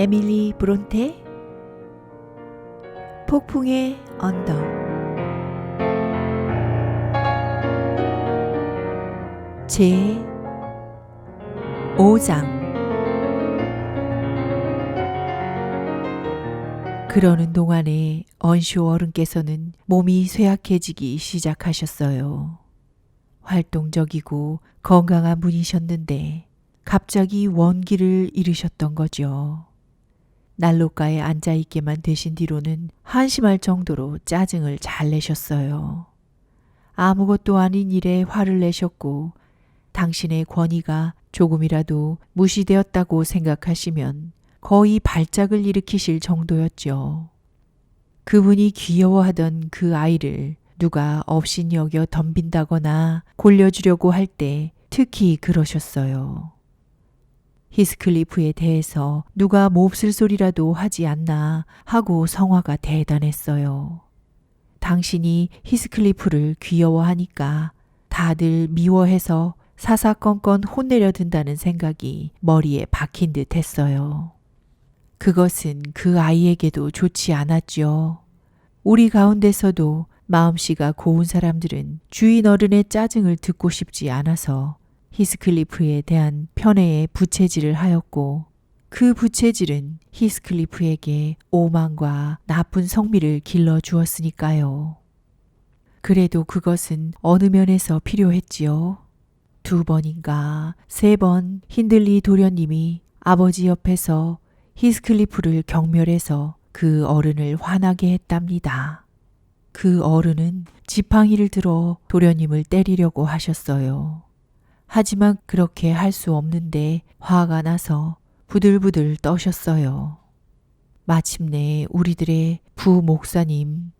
에밀리 브론테 폭풍의 언덕. 제 5장. 그러는 동안에 언쇼 어른께서는 몸이 쇠약해지기 시작하셨어요. 활동적이고 건강한 분이셨는데 갑자기 원기를 잃으셨던 거죠. 난로가에 앉아있게만 되신 뒤로는 한심할 정도로 짜증을 잘 내셨어요. 아무것도 아닌 일에 화를 내셨고 당신의 권위가 조금이라도 무시되었다고 생각하시면 거의 발작을 일으키실 정도였죠. 그분이 귀여워하던 그 아이를 누가 업신여겨 덤빈다거나 골려주려고 할 때 특히 그러셨어요. 히스클리프에 대해서 누가 몹쓸 소리라도 하지 않나 하고 성화가 대단했어요. 당신이 히스클리프를 귀여워하니까 다들 미워해서 사사건건 혼내려 든다는 생각이 머리에 박힌 듯 했어요. 그것은 그 아이에게도 좋지 않았죠. 우리 가운데서도 마음씨가 고운 사람들은 주인 어른의 짜증을 듣고 싶지 않아서 히스클리프에 대한 편애의 부채질을 하였고 그 부채질은 히스클리프에게 오만과 나쁜 성미를 길러주었으니까요. 그래도 그것은 어느 면에서 필요했지요. 2번인가 3번 힌들리 도련님이 아버지 옆에서 히스클리프를 경멸해서 그 어른을 화나게 했답니다. 그 어른은 지팡이를 들어 도련님을 때리려고 하셨어요. 하지만 그렇게 할 수 없는데 화가 나서 부들부들 떠셨어요. 마침내 우리들의 부목사님,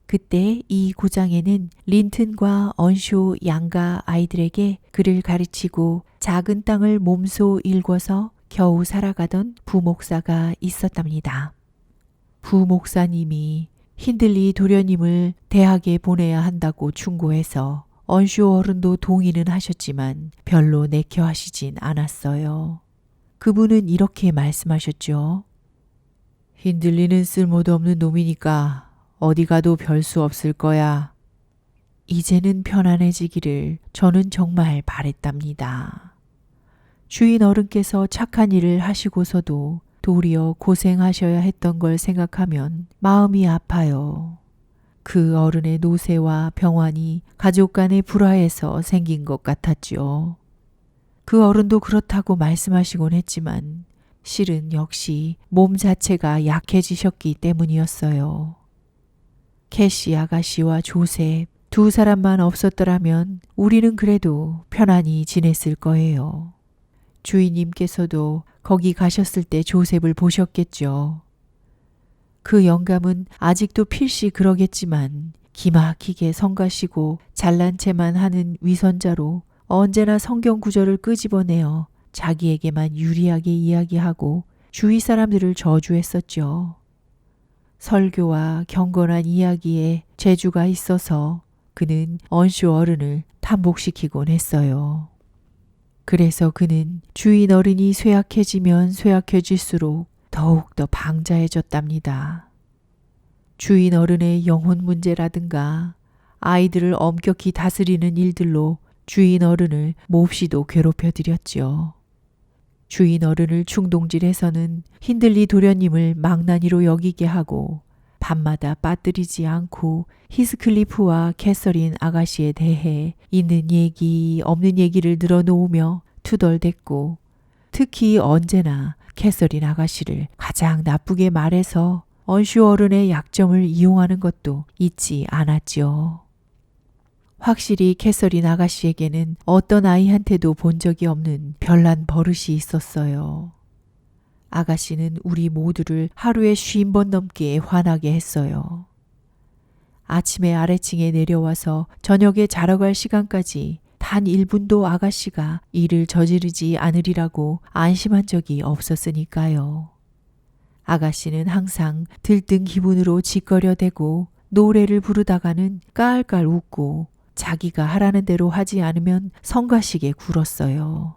그때 이 고장에는 린튼과 언쇼 양가 아이들에게 글을 가르치고 작은 땅을 몸소 일궈서 겨우 살아가던 부목사가 있었답니다. 부목사님이 힌들리 도련님을 대학에 보내야 한다고 충고해서 언쇼 어른도 동의는 하셨지만 별로 내켜 하시진 않았어요. 그분은 이렇게 말씀하셨죠. 힌들리는 쓸모도 없는 놈이니까 어디 가도 별 수 없을 거야. 이제는 편안해지기를 저는 정말 바랬답니다. 주인 어른께서 착한 일을 하시고서도 도리어 고생하셔야 했던 걸 생각하면 마음이 아파요. 그 어른의 노쇠와 병환이 가족 간의 불화에서 생긴 것 같았죠. 그 어른도 그렇다고 말씀하시곤 했지만 실은 역시 몸 자체가 약해지셨기 때문이었어요. 캐시 아가씨와 조셉 2사람만 없었더라면 우리는 그래도 편안히 지냈을 거예요. 주인님께서도 거기 가셨을 때 조셉을 보셨겠죠. 그 영감은 아직도 필시 그러겠지만 기막히게 성가시고 잘난 체만 하는 위선자로 언제나 성경 구절을 끄집어내어 자기에게만 유리하게 이야기하고 주위 사람들을 저주했었죠. 설교와 경건한 이야기에 재주가 있어서 그는 언쇼 어른을 탐복시키곤 했어요. 그래서 그는 주인 어른이 쇠약해지면 쇠약해질수록 더욱더 방자해졌답니다. 주인 어른의 영혼 문제라든가 아이들을 엄격히 다스리는 일들로 주인 어른을 몹시도 괴롭혀드렸죠. 주인 어른을 충동질해서는 힌들리 도련님을 망나니로 여기게 하고 밤마다 빠뜨리지 않고 히스클리프와 캐서린 아가씨에 대해 있는 얘기 없는 얘기를 늘어놓으며 투덜댔고 특히 언제나 캐서린 아가씨를 가장 나쁘게 말해서 언쇼 어른의 약점을 이용하는 것도 잊지 않았죠. 확실히 캐서린 아가씨에게는 어떤 아이한테도 본 적이 없는 별난 버릇이 있었어요. 아가씨는 우리 모두를 하루에 50번 넘게 화나게 했어요. 아침에 아래층에 내려와서 저녁에 자러 갈 시간까지 단 1분도 아가씨가 일을 저지르지 않으리라고 안심한 적이 없었으니까요. 아가씨는 항상 들뜬 기분으로 짓거려대고 노래를 부르다가는 깔깔 웃고 자기가 하라는 대로 하지 않으면 성가시게 굴었어요.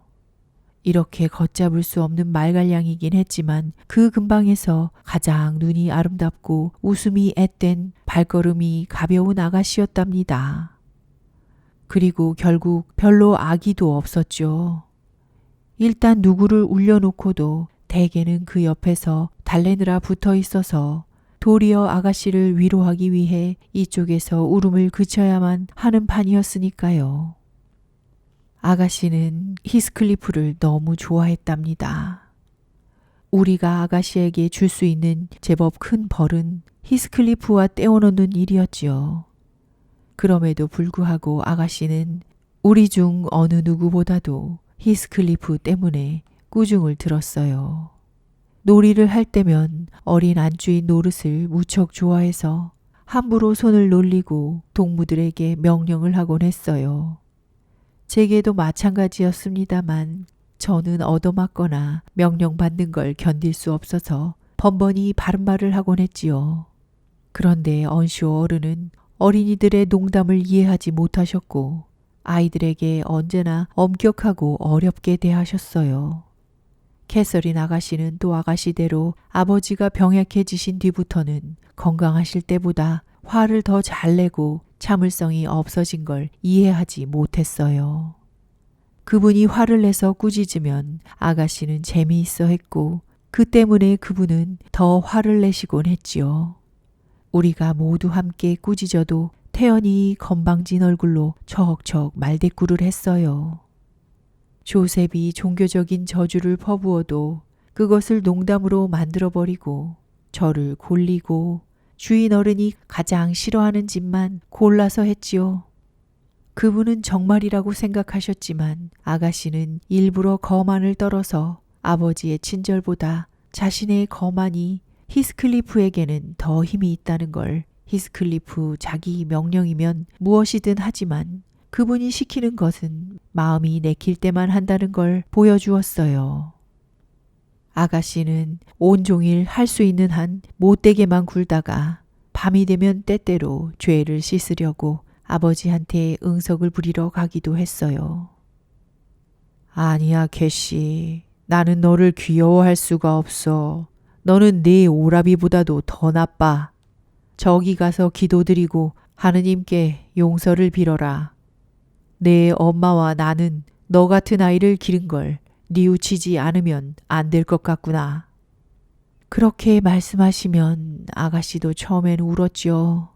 이렇게 걷잡을 수 없는 말갈량이긴 했지만 그 근방에서 가장 눈이 아름답고 웃음이 앳된 발걸음이 가벼운 아가씨였답니다. 그리고 결국 별로 아기도 없었죠. 일단 누구를 울려놓고도 대개는 그 옆에서 달래느라 붙어 있어서 도리어 아가씨를 위로하기 위해 이쪽에서 울음을 그쳐야만 하는 판이었으니까요. 아가씨는 히스클리프를 너무 좋아했답니다. 우리가 아가씨에게 줄 수 있는 제법 큰 벌은 히스클리프와 떼어놓는 일이었지요. 그럼에도 불구하고 아가씨는 우리 중 어느 누구보다도 히스클리프 때문에 꾸중을 들었어요. 놀이를 할 때면 어린 안주인 노릇을 무척 좋아해서 함부로 손을 놀리고 동무들에게 명령을 하곤 했어요. 제게도 마찬가지였습니다만 저는 얻어맞거나 명령받는 걸 견딜 수 없어서 번번이 바른 말을 하곤 했지요. 그런데 언쇼 어른은 어린이들의 농담을 이해하지 못하셨고 아이들에게 언제나 엄격하고 어렵게 대하셨어요. 캐서린 아가씨는 또 아가씨대로 아버지가 병약해지신 뒤부터는 건강하실 때보다 화를 더 잘 내고 참을성이 없어진 걸 이해하지 못했어요. 그분이 화를 내서 꾸짖으면 아가씨는 재미있어 했고 그 때문에 그분은 더 화를 내시곤 했지요. 우리가 모두 함께 꾸짖어도 태연이 건방진 얼굴로 척척 말대꾸를 했어요. 조셉이 종교적인 저주를 퍼부어도 그것을 농담으로 만들어버리고 저를 골리고 주인 어른이 가장 싫어하는 짓만 골라서 했지요. 그분은 정말이라고 생각하셨지만 아가씨는 일부러 거만을 떨어서 아버지의 친절보다 자신의 거만이 히스클리프에게는 더 힘이 있다는 걸 히스클리프 자기 명령이면 무엇이든 하지만 그분이 시키는 것은 마음이 내킬 때만 한다는 걸 보여주었어요. 아가씨는 온종일 할 수 있는 한 못되게만 굴다가 밤이 되면 때때로 죄를 씻으려고 아버지한테 응석을 부리러 가기도 했어요. 아니야, 캐시. 나는 너를 귀여워할 수가 없어. 너는 네 오라비보다도 더 나빠. 저기 가서 기도드리고 하느님께 용서를 빌어라. 내 엄마와 나는 너 같은 아이를 기른 걸 뉘우치지 않으면 안 될 것 같구나. 그렇게 말씀하시면 아가씨도 처음엔 울었죠.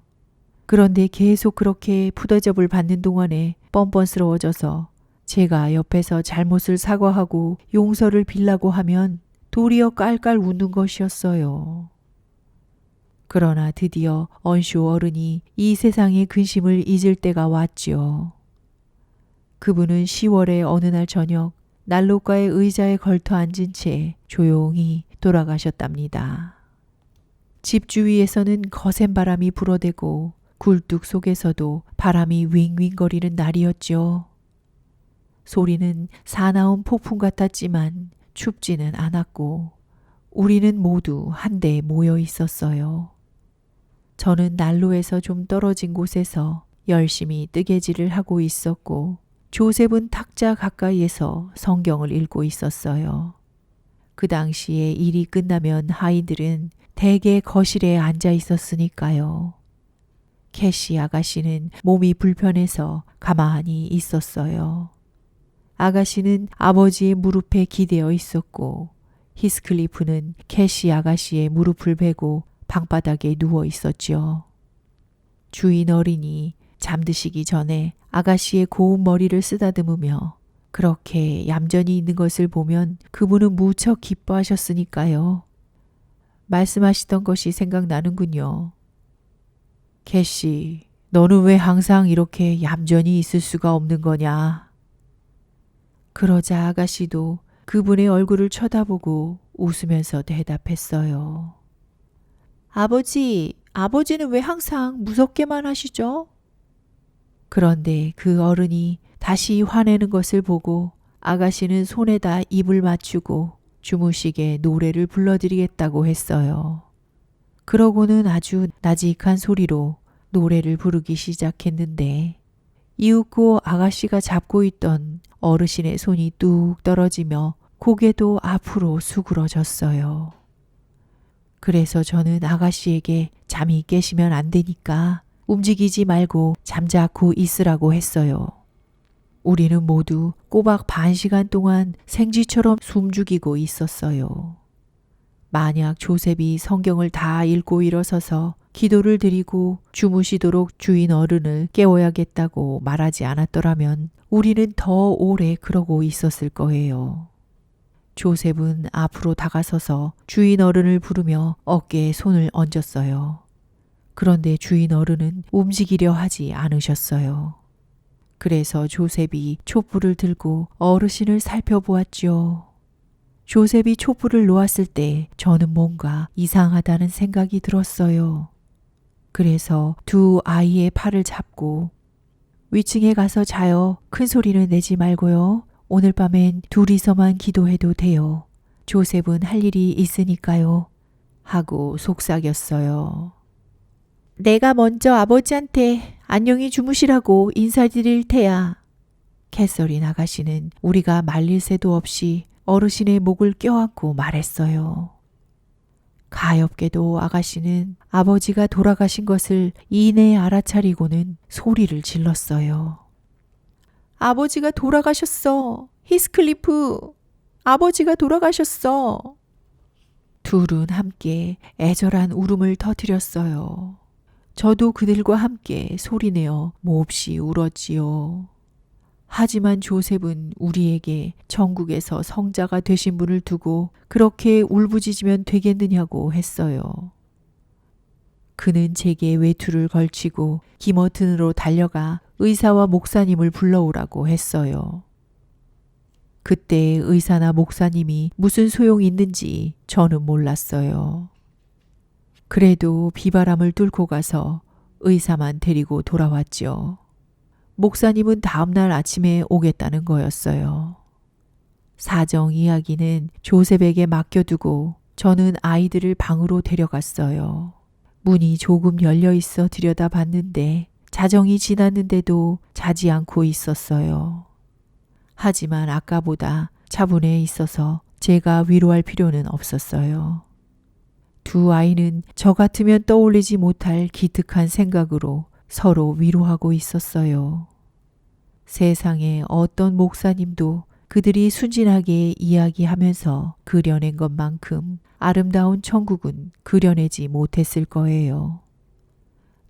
그런데 계속 그렇게 푸대접을 받는 동안에 뻔뻔스러워져서 제가 옆에서 잘못을 사과하고 용서를 빌라고 하면 도리어 깔깔 웃는 것이었어요. 그러나 드디어 언쇼 어른이 이 세상의 근심을 잊을 때가 왔지요. 그분은 10월의 어느 날 저녁 난로가의 의자에 걸터 앉은 채 조용히 돌아가셨답니다. 집 주위에서는 거센 바람이 불어대고 굴뚝 속에서도 바람이 윙윙거리는 날이었죠. 소리는 사나운 폭풍 같았지만 춥지는 않았고 우리는 모두 한데 모여 있었어요. 저는 난로에서 좀 떨어진 곳에서 열심히 뜨개질을 하고 있었고 조셉은 탁자 가까이에서 성경을 읽고 있었어요. 그 당시에 일이 끝나면 아이들은 대개 거실에 앉아 있었으니까요. 캐시 아가씨는 몸이 불편해서 가만히 있었어요. 아가씨는 아버지의 무릎에 기대어 있었고 히스클리프는 캐시 아가씨의 무릎을 베고 방바닥에 누워 있었죠. 주인 어린이 잠드시기 전에 아가씨의 고운 머리를 쓰다듬으며 그렇게 얌전히 있는 것을 보면 그분은 무척 기뻐하셨으니까요. 말씀하시던 것이 생각나는군요. 캐시, 너는 왜 항상 이렇게 얌전히 있을 수가 없는 거냐? 그러자 아가씨도 그분의 얼굴을 쳐다보고 웃으면서 대답했어요. 아버지는 왜 항상 무섭게만 하시죠? 그런데 그 어른이 다시 화내는 것을 보고 아가씨는 손에다 입을 맞추고 주무시게 노래를 불러드리겠다고 했어요. 그러고는 아주 나직한 소리로 노래를 부르기 시작했는데 이윽고 아가씨가 잡고 있던 어르신의 손이 뚝 떨어지며 고개도 앞으로 수그러졌어요. 그래서 저는 아가씨에게 잠이 깨시면 안 되니까 움직이지 말고 잠자코 있으라고 했어요. 우리는 모두 꼬박 반 시간 동안 생쥐처럼 숨죽이고 있었어요. 만약 조셉이 성경을 다 읽고 일어서서 기도를 드리고 주무시도록 주인 어른을 깨워야겠다고 말하지 않았더라면 우리는 더 오래 그러고 있었을 거예요. 조셉은 앞으로 다가서서 주인 어른을 부르며 어깨에 손을 얹었어요. 그런데 주인 어른은 움직이려 하지 않으셨어요. 그래서 조셉이 촛불을 들고 어르신을 살펴보았죠. 조셉이 촛불을 놓았을 때 저는 뭔가 이상하다는 생각이 들었어요. 그래서 두 아이의 팔을 잡고 위층에 가서 자요. 큰 소리는 내지 말고요. 오늘 밤엔 둘이서만 기도해도 돼요. 조셉은 할 일이 있으니까요. 하고 속삭였어요. 내가 먼저 아버지한테 안녕히 주무시라고 인사드릴 테야. 캐서린 아가씨는 우리가 말릴 새도 없이 어르신의 목을 껴안고 말했어요. 가엾게도 아가씨는 아버지가 돌아가신 것을 이내 알아차리고는 소리를 질렀어요. 아버지가 돌아가셨어. 히스클리프. 아버지가 돌아가셨어. 둘은 함께 애절한 울음을 터뜨렸어요. 저도 그들과 함께 소리내어 몹시 울었지요. 하지만 조셉은 우리에게 천국에서 성자가 되신 분을 두고 그렇게 울부짖으면 되겠느냐고 했어요. 그는 제게 외투를 걸치고 기머튼으로 달려가 의사와 목사님을 불러오라고 했어요. 그때 의사나 목사님이 무슨 소용이 있는지 저는 몰랐어요. 그래도 비바람을 뚫고 가서 의사만 데리고 돌아왔죠. 목사님은 다음날 아침에 오겠다는 거였어요. 사정 이야기는 조셉에게 맡겨두고 저는 아이들을 방으로 데려갔어요. 문이 조금 열려 있어 들여다봤는데 자정이 지났는데도 자지 않고 있었어요. 하지만 아까보다 차분해 있어서 제가 위로할 필요는 없었어요. 두 아이는 저 같으면 떠올리지 못할 기특한 생각으로 서로 위로하고 있었어요. 세상에 어떤 목사님도 그들이 순진하게 이야기하면서 그려낸 것만큼 아름다운 천국은 그려내지 못했을 거예요.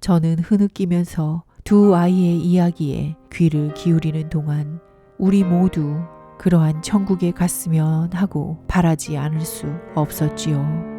저는 흐느끼면서 두 아이의 이야기에 귀를 기울이는 동안 우리 모두 그러한 천국에 갔으면 하고 바라지 않을 수 없었지요.